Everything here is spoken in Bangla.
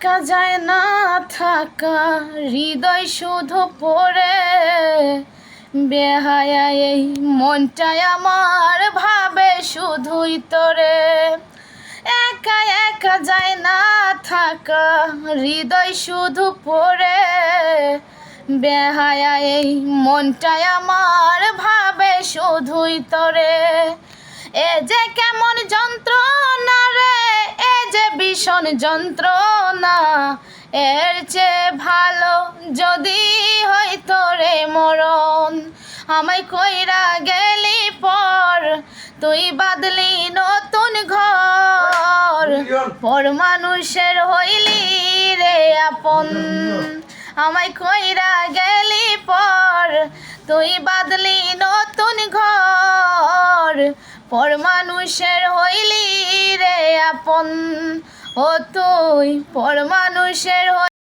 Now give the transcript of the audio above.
একা যায় না থাকা, হৃদয় শুধু পড়ে বেহায়া এই মনটাই আমার ভাবে শুধুই তোরে। একা একা যায় না থাকা, হৃদয় শুধু পড়ে বেহায়া এই মনটাই আমার ভাবে শুধুই তোরে। এ যে কেমন যন্ত্রণা রে, এ যে ভীষণ যন্ত্রণা, এর চেয়ে ভালো যদি হইতো রে মরণ। আমায় কইরা গেলি পর, তুই বাদলি নতুন ঘর, পর মানুষের হইলি রে আপন। আমায় কইরা গেলি পর, তুই বাদলি নতুন ঘর, পর মানুষের হইলি রে আপন। ও তুই পর মানুষের